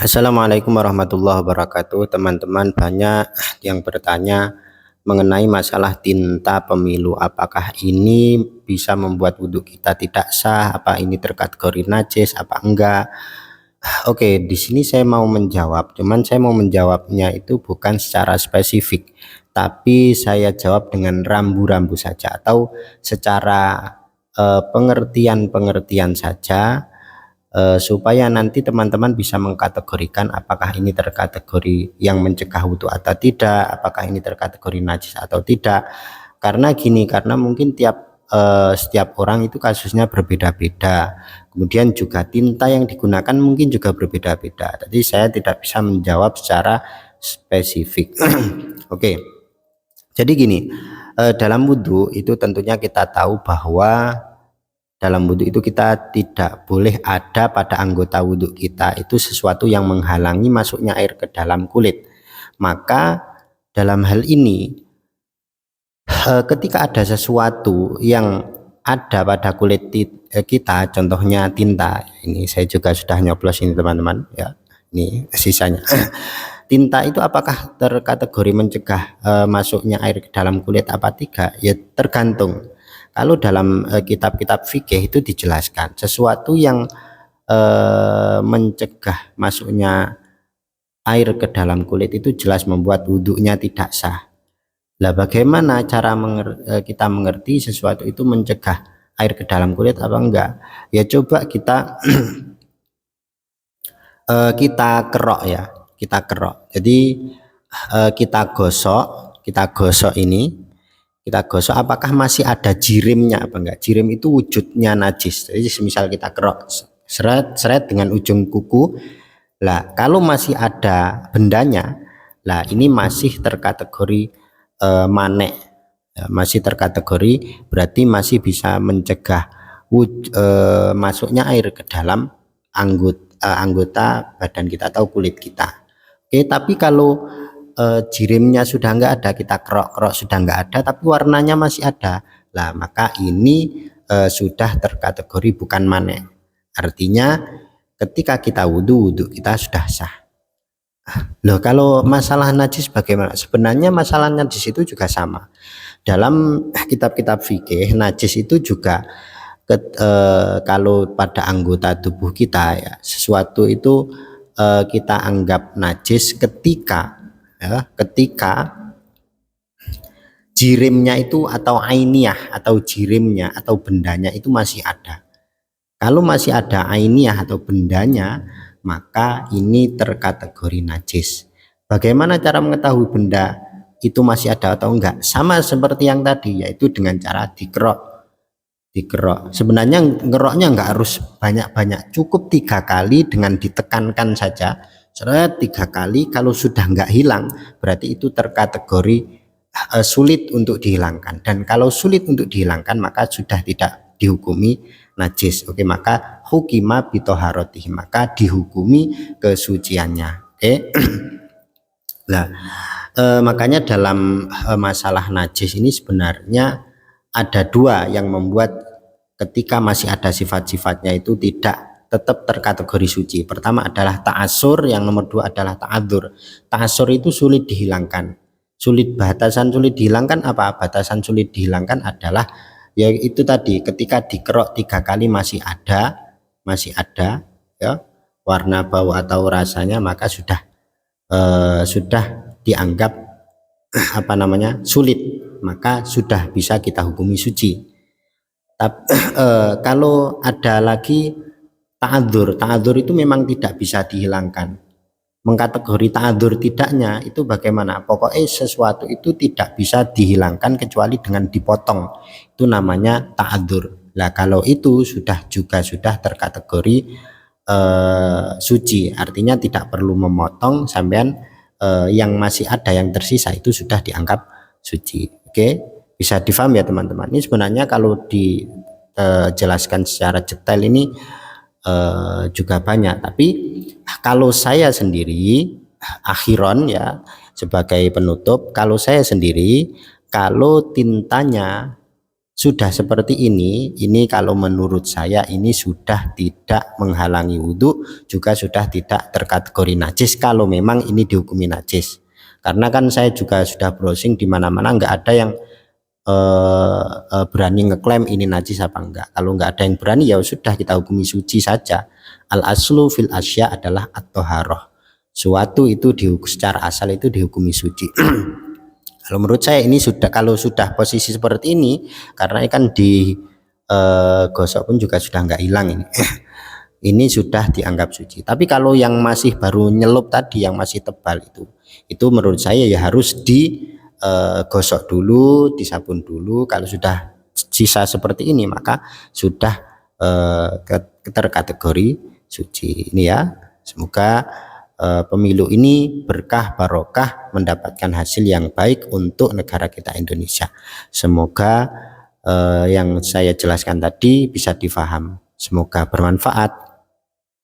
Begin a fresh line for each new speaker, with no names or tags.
Assalamualaikum warahmatullahi wabarakatuh. Teman-teman banyak yang bertanya mengenai masalah tinta pemilu. Apakah ini bisa membuat wudhu kita tidak sah? Apa ini terkategori najis? Apa enggak? Oke, di sini saya mau menjawab. Cuman saya mau menjawabnya itu bukan secara spesifik, tapi saya jawab dengan rambu-rambu saja atau secara pengertian-pengertian saja, supaya nanti teman-teman bisa mengkategorikan apakah ini terkategori yang mencegah wudhu atau tidak, apakah ini terkategori najis atau tidak. Karena gini, karena mungkin setiap orang itu kasusnya berbeda-beda, kemudian juga tinta yang digunakan mungkin juga berbeda-beda, jadi saya tidak bisa menjawab secara spesifik. Oke, jadi gini, dalam wudhu itu tentunya kita tahu bahwa dalam wudhu itu kita tidak boleh ada pada anggota wudhu kita itu sesuatu yang menghalangi masuknya air ke dalam kulit. Maka dalam hal ini, ketika ada sesuatu yang ada pada kulit kita, contohnya tinta, ini saya juga sudah nyoblos ini teman-teman ya, ini sisanya. Tinta itu apakah terkategori mencegah masuknya air ke dalam kulit apa tidak? Ya tergantung. Kalau dalam kitab-kitab fikih itu dijelaskan sesuatu yang mencegah masuknya air ke dalam kulit itu jelas membuat wudhunya tidak sah. Lah bagaimana cara kita mengerti sesuatu itu mencegah air ke dalam kulit apa enggak? Ya coba kita kita kerok ya, kita kerok. Jadi kita gosok ini. Kita gosok apakah masih ada jirimnya apa enggak. Jirim itu wujudnya najis. Jadi misal kita kerok seret dengan ujung kuku, lah kalau masih ada bendanya, lah ini masih terkategori manek, masih terkategori berarti masih bisa mencegah masuknya air ke dalam anggota badan kita atau kulit kita. Oke, tapi kalau jirimnya sudah enggak ada, kita kerok sudah enggak ada tapi warnanya masih ada, lah maka ini sudah terkategori bukan manek. Artinya ketika kita wudhu kita sudah sah. Loh, kalau masalah najis bagaimana? Sebenarnya masalah najis itu juga sama. Dalam kitab-kitab fikih, najis itu juga kalau pada anggota tubuh kita ya, sesuatu itu kita anggap najis ketika jirimnya itu atau ainiyah atau jirimnya atau bendanya itu masih ada. Kalau masih ada ainiyah atau bendanya, maka ini terkategori najis. Bagaimana cara mengetahui benda itu masih ada atau enggak? Sama seperti yang tadi, yaitu dengan cara dikerok. Sebenarnya ngeroknya enggak harus banyak-banyak, cukup 3 kali dengan ditekankan saja. Seret 3 kali, kalau sudah enggak hilang berarti itu terkategori sulit untuk dihilangkan, dan kalau sulit untuk dihilangkan maka sudah tidak dihukumi najis. Oke, maka hukima bitoharotih, maka dihukumi kesuciannya. Oke. Nah, makanya dalam masalah najis ini sebenarnya ada 2 yang membuat ketika masih ada sifat-sifatnya itu tidak tetap terkategori suci. Pertama adalah ta'asur, yang nomor 2 adalah ta'adzur. Ta'asur itu sulit dihilangkan. Batasan sulit dihilangkan apa? Batasan sulit dihilangkan adalah ya itu tadi, ketika dikerok 3 kali masih ada ya warna, bau atau rasanya, maka sudah dianggap sulit, maka sudah bisa kita hukumi suci. Tapi kalau ada lagi ta'adzur itu memang tidak bisa dihilangkan. Mengkategori ta'adzur tidaknya itu bagaimana? Pokoknya sesuatu itu tidak bisa dihilangkan kecuali dengan dipotong. Itu namanya ta'adzur. Lah kalau itu sudah terkategori suci. Artinya tidak perlu memotong, sampean yang masih ada yang tersisa itu sudah dianggap suci. Oke, bisa difaham ya teman-teman. Ini sebenarnya kalau dijelaskan secara detail ini juga banyak, tapi kalau saya sendiri akhiron ya, sebagai penutup, kalau saya sendiri, kalau tintanya sudah seperti ini kalau menurut saya ini sudah tidak menghalangi wudhu, juga sudah tidak terkategori najis kalau memang ini dihukumi najis. Karena kan saya juga sudah browsing di mana-mana, nggak ada yang berani ngeklaim ini najis apa enggak. Kalau nggak ada yang berani, ya sudah kita hukumi suci saja. Al aslu fil asya adalah at-thaharah. Suatu itu secara asal itu dihukumi suci. Kalau menurut saya ini sudah, kalau sudah posisi seperti ini, karena kan di gosok pun juga sudah nggak hilang ini. Ini sudah dianggap suci. Tapi kalau yang masih baru nyelup tadi, yang masih tebal itu menurut saya ya harus digosok dulu, disabun dulu. Kalau sudah sisa seperti ini maka sudah terkategori suci. Ini ya, semoga pemilu ini berkah barokah, mendapatkan hasil yang baik untuk negara kita Indonesia. Semoga yang saya jelaskan tadi bisa difaham. Semoga bermanfaat.